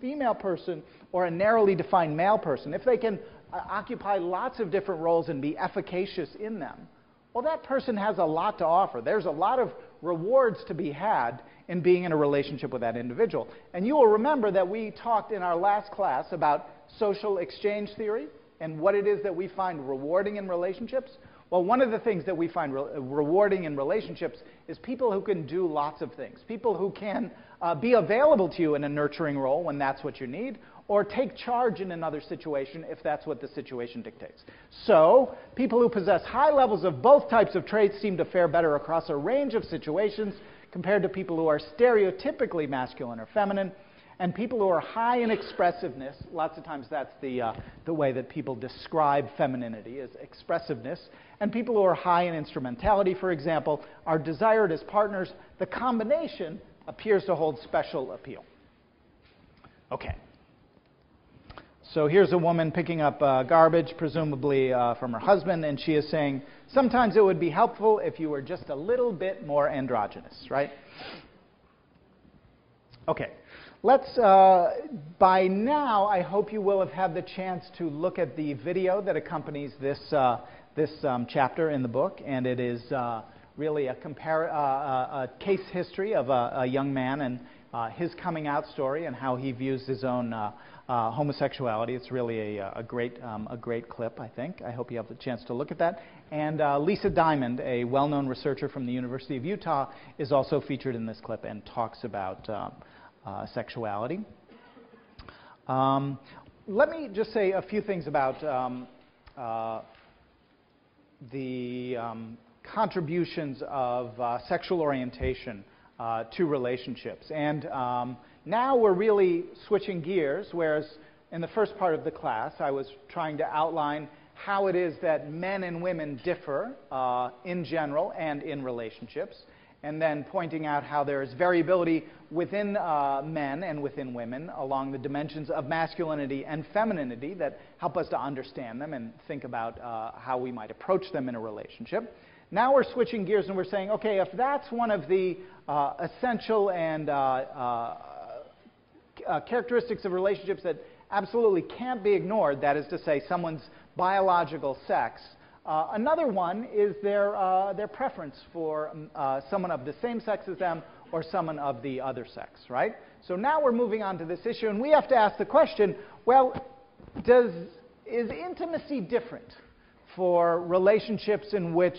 female person or a narrowly defined male person, if they can occupy lots of different roles and be efficacious in them, well, that person has a lot to offer. There's a lot of rewards to be had in being in a relationship with that individual. And you will remember that we talked in our last class about social exchange theory, and what it is that we find rewarding in relationships? Well, one of the things that we find rewarding in relationships is people who can do lots of things. People who can be available to you in a nurturing role when that's what you need, or take charge in another situation if that's what the situation dictates. So, people who possess high levels of both types of traits seem to fare better across a range of situations compared to people who are stereotypically masculine or feminine. And people who are high in expressiveness, lots of times that's the way that people describe femininity, is expressiveness. And people who are high in instrumentality, for example, are desired as partners. The combination appears to hold special appeal. Okay. So here's a woman picking up garbage, presumably from her husband, and she is saying, sometimes it would be helpful if you were just a little bit more androgynous, right? Okay. Let's, by now, I hope you will have had the chance to look at the video that accompanies this chapter in the book, and it is really a case history of a young man and his coming out story and how he views his own homosexuality. It's really a great clip, I think. I hope you have the chance to look at that. And Lisa Diamond, a well-known researcher from the University of Utah, is also featured in this clip and talks about sexuality. Let me just say a few things about the contributions of sexual orientation to relationships. And now we're really switching gears, whereas in the first part of the class I was trying to outline how it is that men and women differ in general and in relationships, and then pointing out how there is variability within men and within women along the dimensions of masculinity and femininity that help us to understand them and think about how we might approach them in a relationship. Now we're switching gears and we're saying, okay, if that's one of the essential and characteristics of relationships that absolutely can't be ignored, that is to say someone's biological sex, another one is their preference for someone of the same sex as them or someone of the other sex, right? So now we're moving on to this issue, and we have to ask the question, well, is intimacy different for relationships in which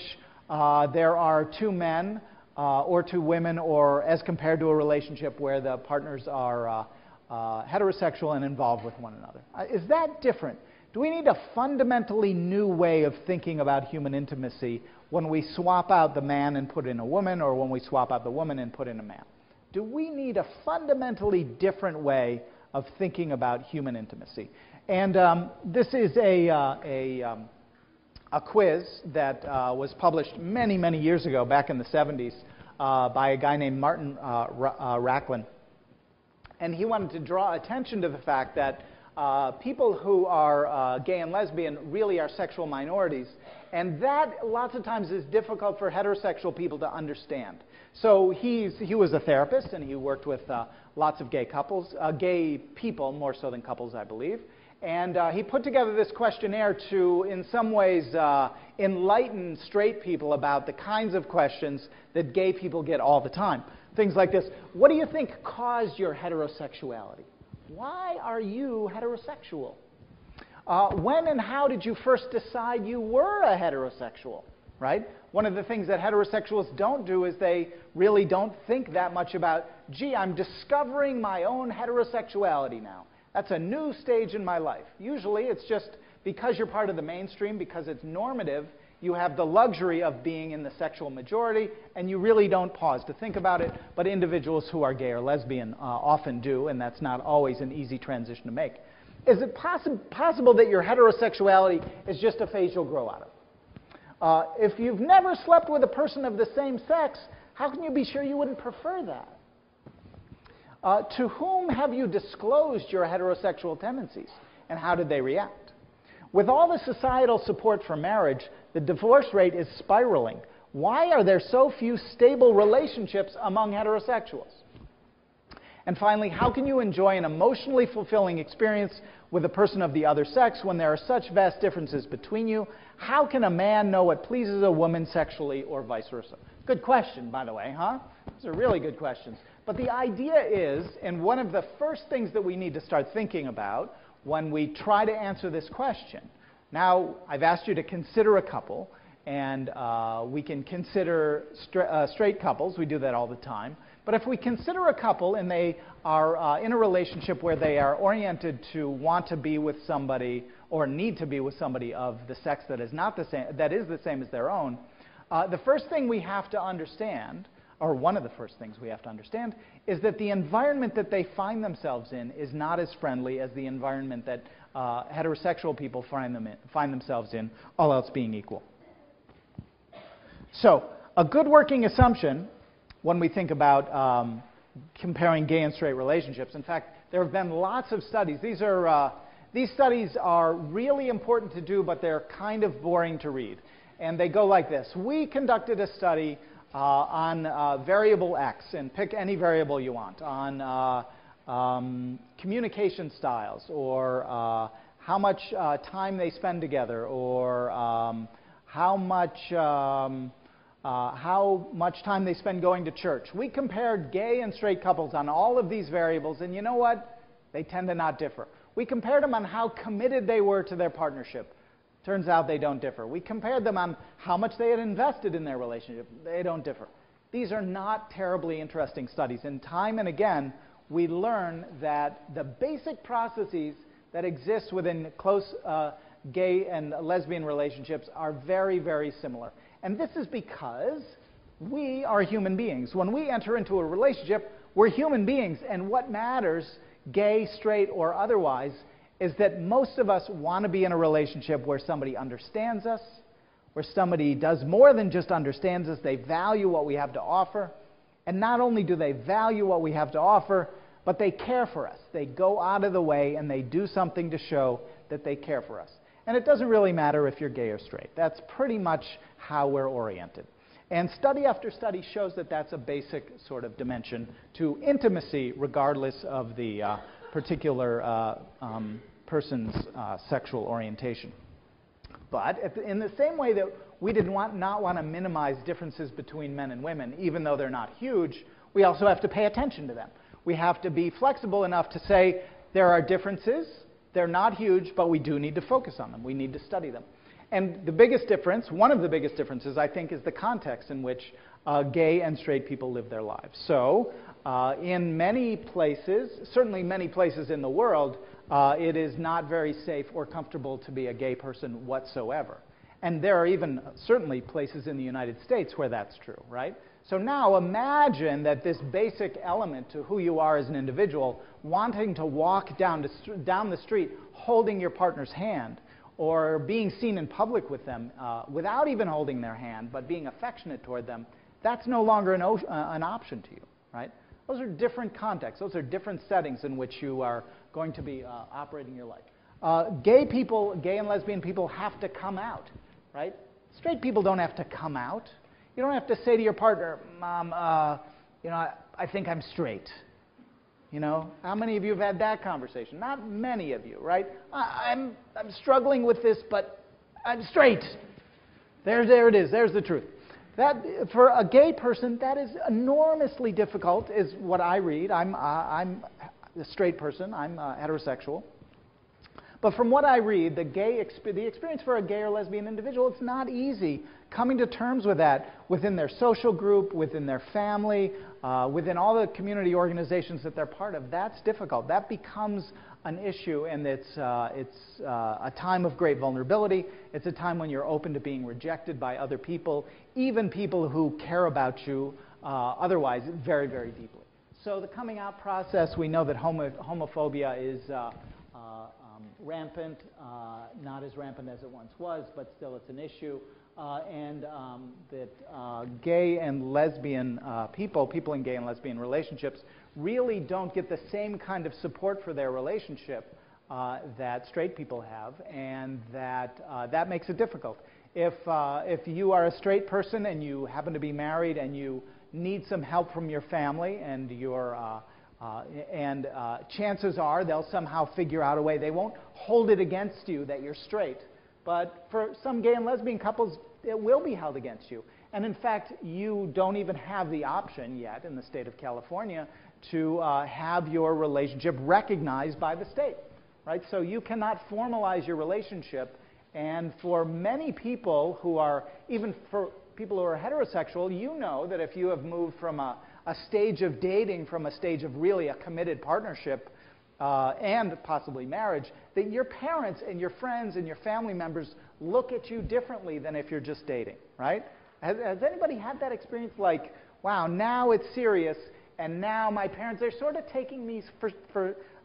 there are two men or two women, or as compared to a relationship where the partners are heterosexual and involved with one another? Is that different? Do we need a fundamentally new way of thinking about human intimacy when we swap out the man and put in a woman, or when we swap out the woman and put in a man? Do we need a fundamentally different way of thinking about human intimacy? And this is a quiz that was published many, many years ago, back in the 70s, by a guy named Martin Racklin. And he wanted to draw attention to the fact that people who are gay and lesbian really are sexual minorities, and that lots of times is difficult for heterosexual people to understand. So he was a therapist, and he worked with lots of gay couples, gay people more so than couples, I believe. And he put together this questionnaire to, in some ways, enlighten straight people about the kinds of questions that gay people get all the time. Things like this: what do you think caused your heterosexuality? Why are you heterosexual? When and how did you first decide you were a heterosexual? Right? One of the things that heterosexuals don't do is they really don't think that much about, gee, I'm discovering my own heterosexuality now. That's a new stage in my life. Usually it's just because you're part of the mainstream, because it's normative, you have the luxury of being in the sexual majority, and you really don't pause to think about it. But individuals who are gay or lesbian often do, and that's not always an easy transition to make. Is it possible that your heterosexuality is just a phase you'll grow out of? If you've never slept with a person of the same sex, how can you be sure you wouldn't prefer that? To whom have you disclosed your heterosexual tendencies, and how did they react? With all the societal support for marriage, the divorce rate is spiraling. Why are there so few stable relationships among heterosexuals? And finally, how can you enjoy an emotionally fulfilling experience with a person of the other sex when there are such vast differences between you? How can a man know what pleases a woman sexually, or vice versa? Good question, by the way, huh? Those are really good questions. But the idea is, and one of the first things that we need to start thinking about when we try to answer this question, Now, I've asked you to consider a couple, and we can consider straight couples. We do that all the time. But if we consider a couple and they are in a relationship where they are oriented to want to be with somebody or need to be with somebody of the sex that is not the same, that is the same as their own, the first thing we have to understand, or one of the first things we have to understand, is that the environment that they find themselves in is not as friendly as the environment that heterosexual people find themselves in, all else being equal. So, a good working assumption when we think about comparing gay and straight relationships. In fact, there have been lots of studies. These studies are really important to do, but they're kind of boring to read. And they go like this. We conducted a study on variable X, and pick any variable you want, on communication styles, or how much time they spend together, or how much time they spend going to church. We compared gay and straight couples on all of these variables, and you know what? They tend to not differ. We compared them on how committed they were to their partnership. Turns out they don't differ. We compared them on how much they had invested in their relationship. They don't differ. These are not terribly interesting studies, and time and again, we learn that the basic processes that exist within close gay and lesbian relationships are very, very similar. And this is because we are human beings. When we enter into a relationship, we're human beings, and what matters, gay, straight, or otherwise, is that most of us want to be in a relationship where somebody understands us, where somebody does more than just understands us. They value what we have to offer. And not only do they value what we have to offer, but they care for us. They go out of the way and they do something to show that they care for us. And it doesn't really matter if you're gay or straight. That's pretty much how we're oriented. And study after study shows that that's a basic sort of dimension to intimacy, regardless of the particular person's sexual orientation. But in the same way that we did not want to minimize differences between men and women, even though they're not huge, we also have to pay attention to them. We have to be flexible enough to say there are differences, they're not huge, but we do need to focus on them. We need to study them. And the biggest difference, one of the biggest differences, I think, is the context in which gay and straight people live their lives. So, in many places, certainly many places in the world, it is not very safe or comfortable to be a gay person whatsoever. And there are even certainly places in the United States where that's true, right? So now imagine that this basic element to who you are as an individual, wanting to walk down the street holding your partner's hand, or being seen in public with them without even holding their hand, but being affectionate toward them, that's no longer an option to you, right? Those are different contexts. Those are different settings in which you are going to be operating your life. Gay and lesbian people have to come out, right? Straight people don't have to come out. You don't have to say to your partner, Mom, I think I'm straight. You know, how many of you have had that conversation? Not many of you, right? I'm struggling with this, but I'm straight. There it is. There's the truth. That, for a gay person, that is enormously difficult, is what I read. I'm a straight person. I'm heterosexual. But from what I read, the experience for a gay or lesbian individual, it's not easy coming to terms with that within their social group, within their family, within all the community organizations that they're part of. That's difficult. That becomes an issue, and it's a time of great vulnerability. It's a time when you're open to being rejected by other people, even people who care about you otherwise very, very deeply. So the coming out process, we know that homophobia is rampant, not as rampant as it once was, but still it's an issue. And that gay and lesbian people in gay and lesbian relationships really don't get the same kind of support for their relationship that straight people have, and that makes it difficult. If you are a straight person and you happen to be married and you need some help from your family, and chances are they'll somehow figure out a way. They won't hold it against you that you're straight. But for some gay and lesbian couples, it will be held against you. And in fact, you don't even have the option yet in the state of California to have your relationship recognized by the state, right? So you cannot formalize your relationship And for many people who are, even for people who are heterosexual, you know that if you have moved from a stage of dating, from a stage of really a committed partnership and possibly marriage, that your parents and your friends and your family members look at you differently than if you're just dating, right? Has anybody had that experience like, wow, now it's serious, and now my parents are sort of taking me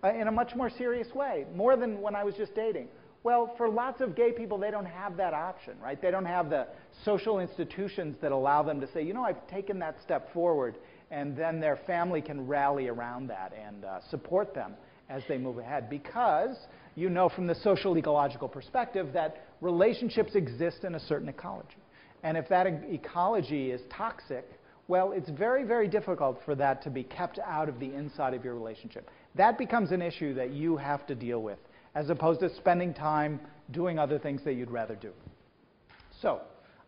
in a much more serious way, more than when I was just dating? Well, for lots of gay people, they don't have that option, right? They don't have the social institutions that allow them to say, you know, I've taken that step forward, and then their family can rally around that and support them as they move ahead. Because you know from the social ecological perspective that relationships exist in a certain ecology. And if that ecology is toxic, well, it's very, very difficult for that to be kept out of the inside of your relationship. That becomes an issue that you have to deal with, as opposed to spending time doing other things that you'd rather do. So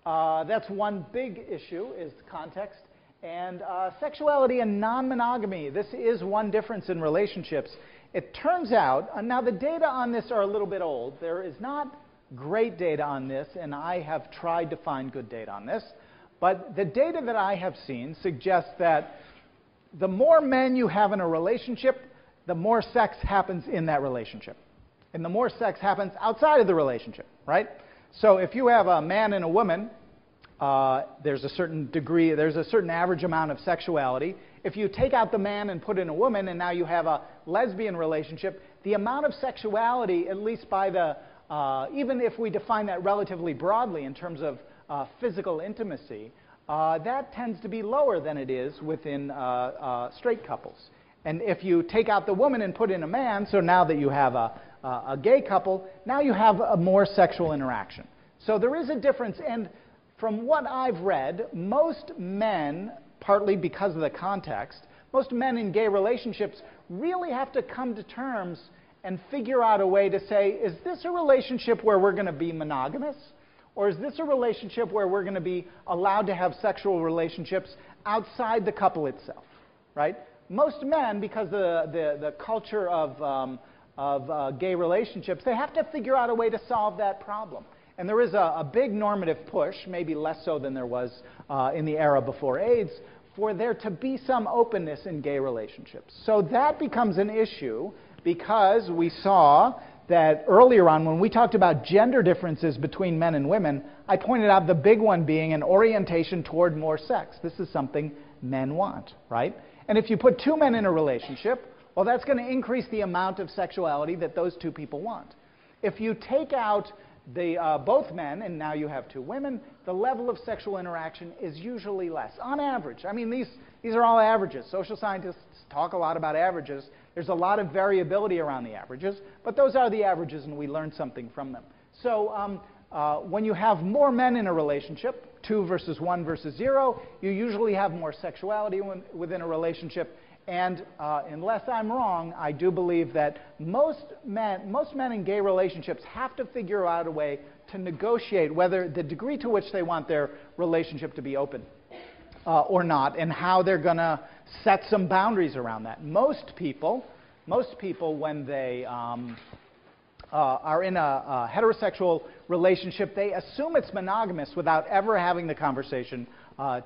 that's one big issue, is context. And sexuality and non-monogamy, this is one difference in relationships. It turns out, now the data on this are a little bit old. There is not great data on this, and I have tried to find good data on this. But the data that I have seen suggests that the more men you have in a relationship, the more sex happens in that relationship. And the more sex happens outside of the relationship, right? So if you have a man and a woman, there's a certain degree, there's a certain average amount of sexuality. If you take out the man and put in a woman, and now you have a lesbian relationship, the amount of sexuality, at least by the, even if we define that relatively broadly in terms of physical intimacy, that tends to be lower than it is within straight couples. And if you take out the woman and put in a man, so now that you have a gay couple, now you have a more sexual interaction. So there is a difference, and from what I've read, most men, partly because of the context, most men in gay relationships really have to come to terms and figure out a way to say, is this a relationship where we're going to be monogamous? Or is this a relationship where we're going to be allowed to have sexual relationships outside the couple itself, right? Most men, because of the culture of gay relationships, they have to figure out a way to solve that problem. And there is a big normative push, maybe less so than there was in the era before AIDS, for there to be some openness in gay relationships. So that becomes an issue because we saw that earlier on when we talked about gender differences between men and women, I pointed out the big one being an orientation toward more sex. This is something men want, right? And if you put two men in a relationship, well, that's going to increase the amount of sexuality that those two people want. If you take out both men, and now you have two women, the level of sexual interaction is usually less, on average. I mean, these are all averages. Social scientists talk a lot about averages. There's a lot of variability around the averages, but those are the averages, and we learn something from them. So when you have more men in a relationship, 2 versus 1 versus 0, you usually have more sexuality within a relationship. And unless I'm wrong, I do believe that most men in gay relationships have to figure out a way to negotiate whether the degree to which they want their relationship to be open or not, and how they're going to set some boundaries around that. Most people, when they are in a heterosexual relationship, they assume it's monogamous without ever having the conversation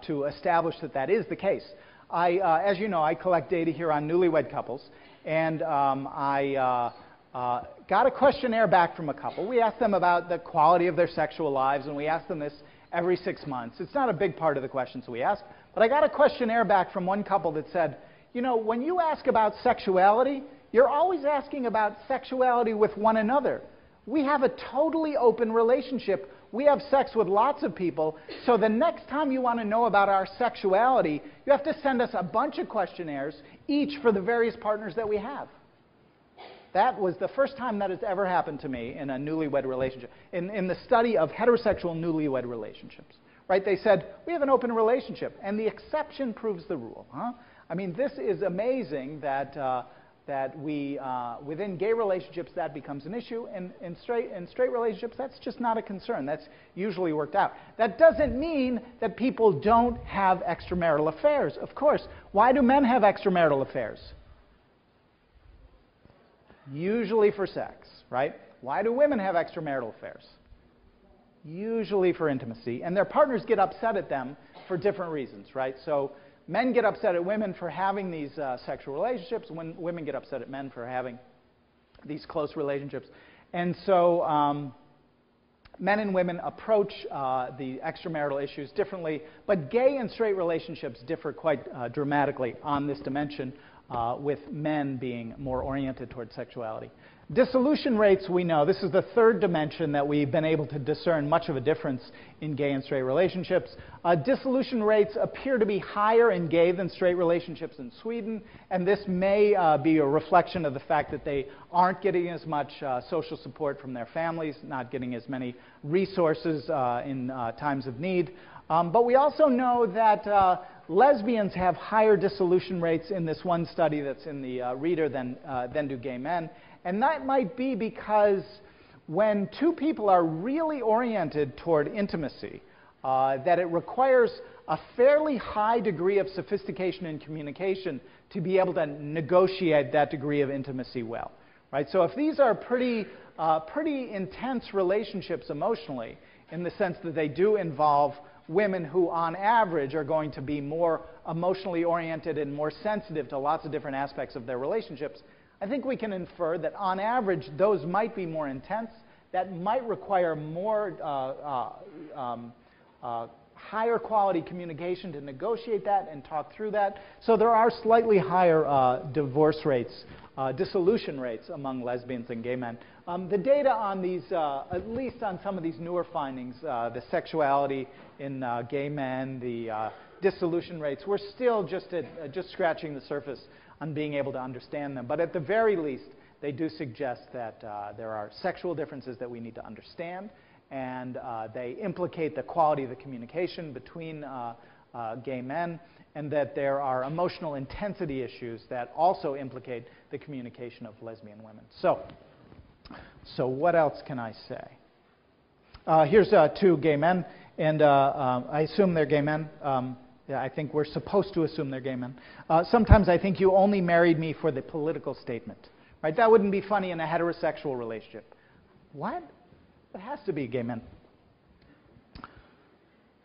to establish that that is the case. As you know, I collect data here on newlywed couples, and I got a questionnaire back from a couple. We asked them about the quality of their sexual lives, and we asked them this every 6 months. It's not a big part of the questions we ask, but I got a questionnaire back from one couple that said, you know, when you ask about sexuality, you're always asking about sexuality with one another. We have a totally open relationship. We have sex with lots of people, so the next time you want to know about our sexuality, you have to send us a bunch of questionnaires, each for the various partners that we have. That was the first time that has ever happened to me in a newlywed relationship, in the study of heterosexual newlywed relationships. Right? They said, we have an open relationship, and the exception proves the rule. Huh? I mean, this is amazing that we, within gay relationships, that becomes an issue. And in straight relationships, that's just not a concern. That's usually worked out. That doesn't mean that people don't have extramarital affairs. Of course. Why do men have extramarital affairs? Usually for sex, right? Why do women have extramarital affairs? usually for intimacy, and their partners get upset at them for different reasons, right? So men get upset at women for having these sexual relationships, when women get upset at men for having these close relationships. And so men and women approach the extramarital issues differently, but gay and straight relationships differ quite dramatically on this dimension, with men being more oriented toward sexuality. Dissolution rates, we know, this is the third dimension that we've been able to discern much of a difference in gay and straight relationships. Dissolution rates appear to be higher in gay than straight relationships in Sweden, and this may be a reflection of the fact that they aren't getting as much social support from their families, not getting as many resources in times of need. But we also know that lesbians have higher dissolution rates in this one study that's in the reader than do gay men. And that might be because when two people are really oriented toward intimacy, that it requires a fairly high degree of sophistication and communication to be able to negotiate that degree of intimacy well. Right? So if these are pretty intense relationships emotionally, in the sense that they do involve women who, on average, are going to be more emotionally oriented and more sensitive to lots of different aspects of their relationships, I think we can infer that, on average, those might be more intense. That might require more higher quality communication to negotiate that and talk through that. So there are slightly higher divorce rates, dissolution rates among lesbians and gay men. The data on these, at least on some of these newer findings, the sexuality in gay men, the dissolution rates, we're still just scratching the surface on being able to understand them. But at the very least, they do suggest that there are sexual differences that we need to understand, and they implicate the quality of the communication between gay men, and that there are emotional intensity issues that also implicate the communication of lesbian women. So what else can I say? Here's two gay men, and I assume they're gay men. Yeah, I think we're supposed to assume they're gay men. Sometimes I think you only married me for the political statement. Right? That wouldn't be funny in a heterosexual relationship. What? It has to be gay men.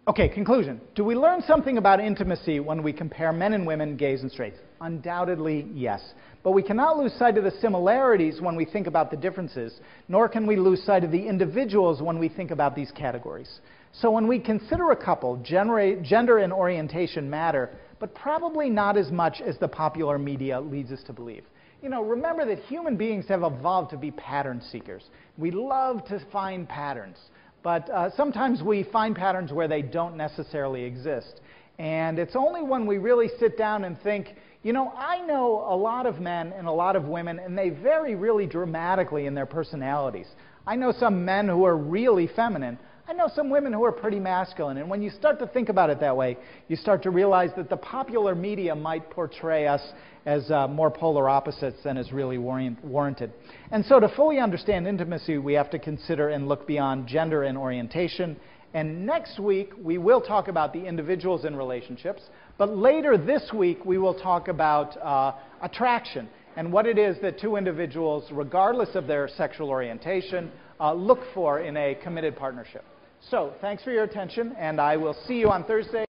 Okay, conclusion. Do we learn something about intimacy when we compare men and women, gays and straights? Undoubtedly, yes. But we cannot lose sight of the similarities when we think about the differences, nor can we lose sight of the individuals when we think about these categories. So when we consider a couple, gender and orientation matter, but probably not as much as the popular media leads us to believe. You know, remember that human beings have evolved to be pattern seekers. We love to find patterns, but sometimes we find patterns where they don't necessarily exist. And it's only when we really sit down and think, you know, I know a lot of men and a lot of women, and they vary really dramatically in their personalities. I know some men who are really feminine. I know some women who are pretty masculine. And when you start to think about it that way, you start to realize that the popular media might portray us as more polar opposites than is really warranted. And so to fully understand intimacy, we have to consider and look beyond gender and orientation. And next week, we will talk about the individuals in relationships. But later this week, we will talk about attraction and what it is that two individuals, regardless of their sexual orientation, look for in a committed partnership. So thanks for your attention, and I will see you on Thursday.